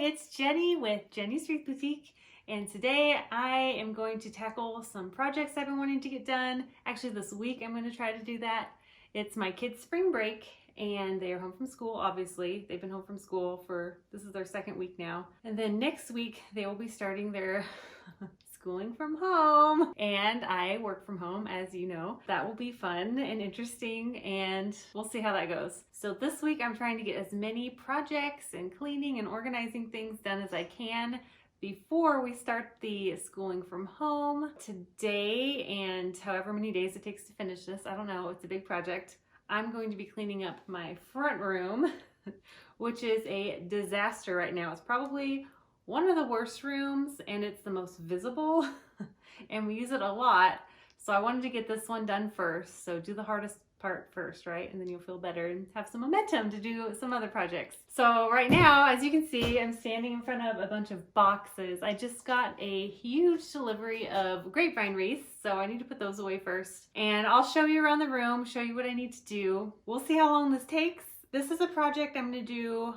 it's Jenny with Jenny's Wreath Boutique, and today I am going to tackle some projects I've been wanting to get done. Actually, this week I'm going to try to do that. It's my kids' spring break, and they are home from school, obviously. They've been home from school this is their second week now. And then next week, they will be starting their schooling from home, and I work from home, as you know. That will be fun and interesting, and we'll see how that goes. So this week I'm trying to get as many projects and cleaning and organizing things done as I can before we start the schooling from home. Today, and however many days it takes to finish this, I don't know, it's a big project. I'm going to be cleaning up my front room, which is a disaster right now. It's probably one of the worst rooms, and it's the most visible, and we use it a lot. So I wanted to get this one done first. So do the hardest part first, right? And then you'll feel better and have some momentum to do some other projects. So right now, as you can see, I'm standing in front of a bunch of boxes. I just got a huge delivery of grapevine wreaths, so I need to put those away first. And I'll show you around the room, show you what I need to do. We'll see how long this takes. This is a project I'm gonna do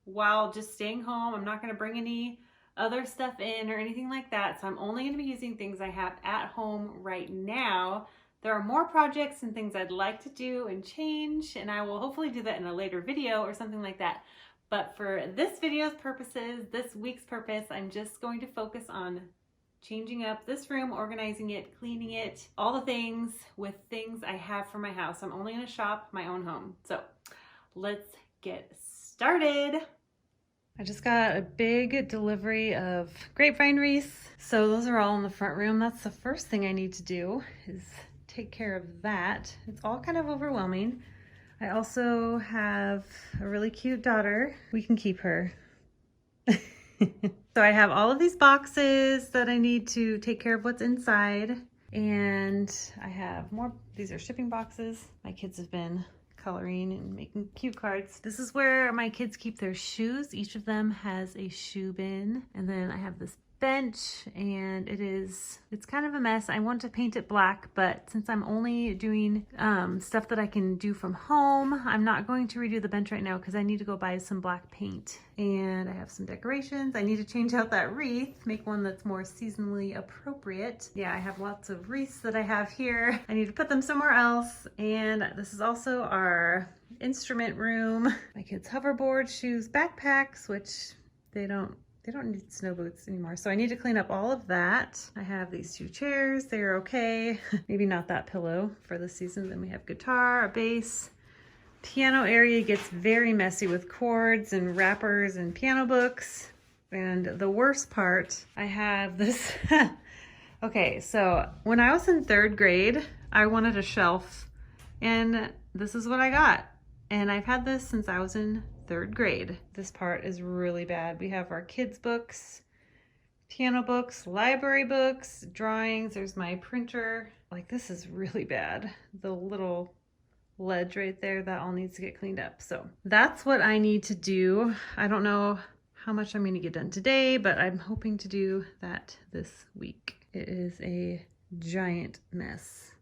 while just staying home. I'm not going to bring any other stuff in or anything like that. So I'm only going to be using things I have at home right now. There are more projects and things I'd like to do and change, and I will hopefully do that in a later video or something like that. But for this video's purposes, this week's purpose, I'm just going to focus on changing up this room, organizing it, cleaning it, all the things with things I have for my house. I'm only going to shop my own home. So let's get started. I just got a big delivery of grapevine wreaths. So those are all in the front room. That's the first thing I need to do, is take care of that. It's all kind of overwhelming. I also have a really cute daughter. We can keep her. So I have all of these boxes that I need to take care of what's inside. And I have more, these are shipping boxes. My kids have been coloring and making cute cards. This is where my kids keep their shoes. Each of them has a shoe bin. And then I have this bench, and it's kind of a mess. I want to paint it black, but since I'm only doing stuff that I can do from home, I'm not going to redo the bench right now because I need to go buy some black paint. And I have some decorations. I need to change out that wreath, make one that's more seasonally appropriate. Yeah, I have lots of wreaths that I have here. I need to put them somewhere else. And this is also our instrument room. My kids' hoverboard, shoes, backpacks, which they don't need snow boots anymore. So I need to clean up all of that. I have these two chairs. They're okay. Maybe not that pillow for the season. Then we have guitar, a bass. Piano area gets very messy with chords and wrappers and piano books. And the worst part, I have this. Okay, so when I was in 3rd grade, I wanted a shelf, and this is what I got. And I've had this since I was in 3rd grade. This part is really bad. We have our kids' books, piano books, library books, drawings. There's my printer. Like, this is really bad. The little ledge right there, that all needs to get cleaned up. So that's what I need to do. I don't know how much I'm going to get done today, but I'm hoping to do that this week. It is a giant mess.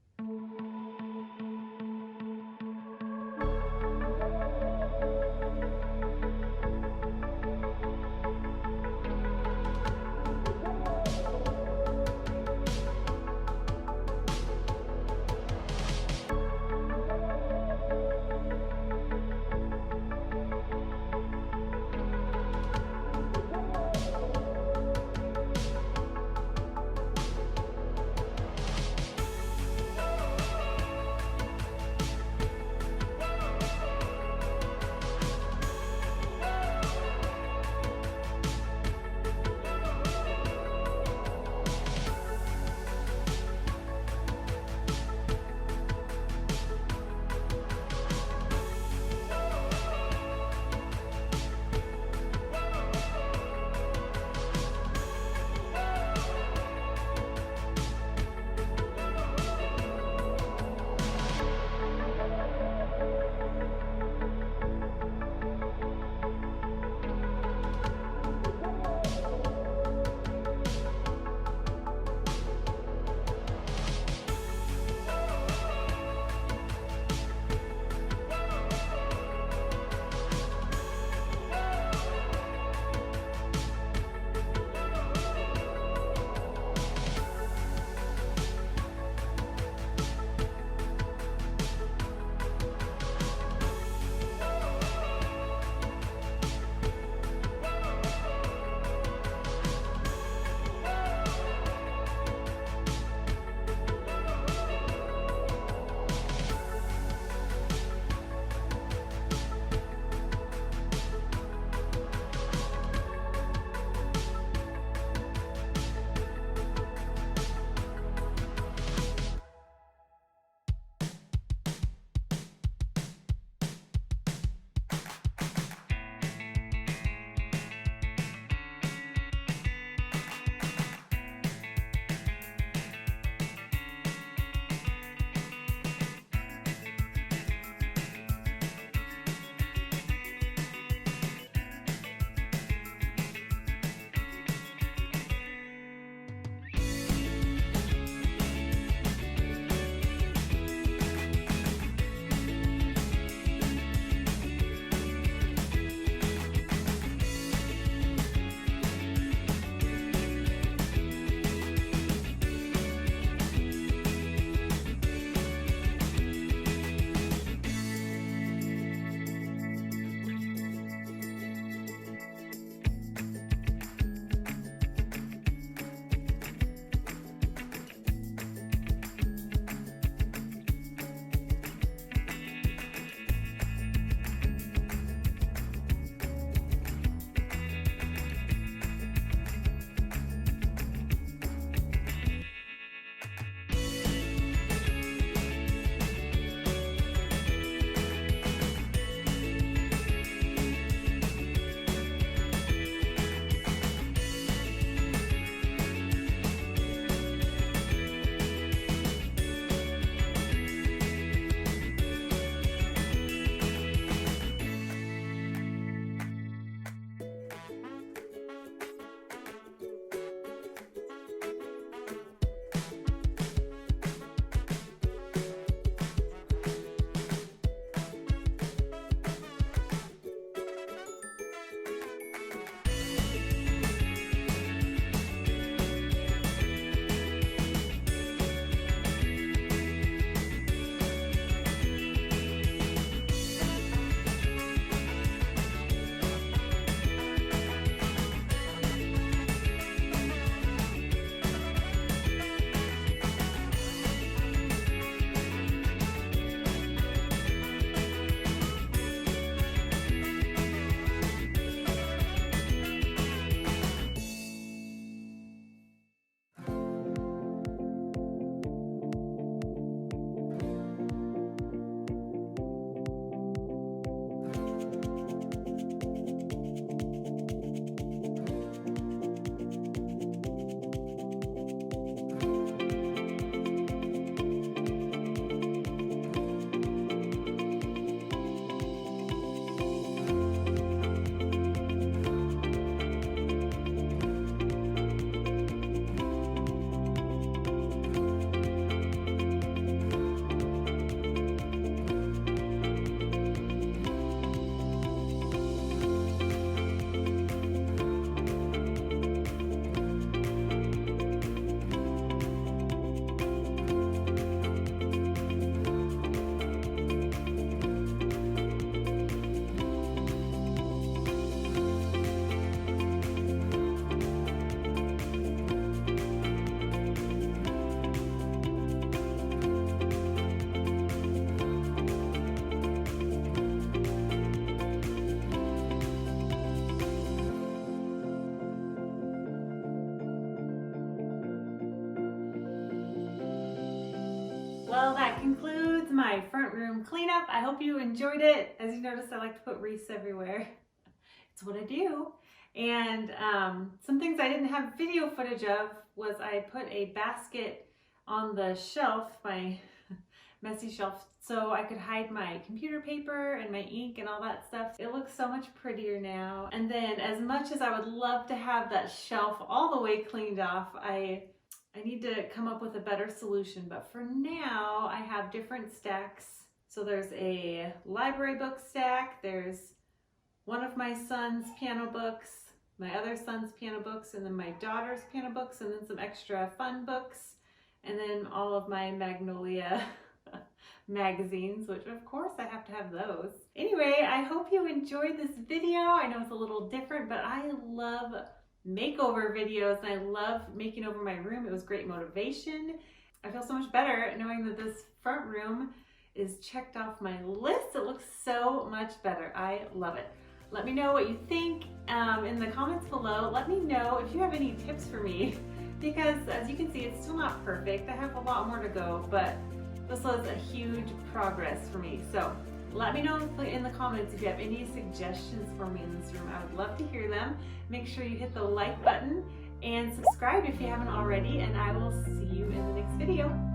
my front room cleanup. I hope you enjoyed it. As you noticed, I like to put wreaths everywhere. It's what I do. And some things I didn't have video footage of was I put a basket on the shelf, my messy shelf, so I could hide my computer paper and my ink and all that stuff. It looks so much prettier now. And then as much as I would love to have that shelf all the way cleaned off, I need to come up with a better solution. But for now, I have different stacks. So there's a library book stack, there's one of my son's piano books, my other son's piano books, and then my daughter's piano books, and then some extra fun books, and then all of my Magnolia magazines, which of course I have to have those. Anyway, I hope you enjoyed this video. I know it's a little different, but I love makeover videos and I love making over my room. It was great motivation. I feel so much better knowing that this front room is checked off my list. It looks so much better. I love it. Let me know what you think in the comments below. Let me know if you have any tips for me, because as you can see, it's still not perfect. I have a lot more to go, but this was a huge progress for me. So let me know in the comments if you have any suggestions for me in this room. I would love to hear them. Make sure you hit the like button and subscribe if you haven't already, and I will see you in the next video.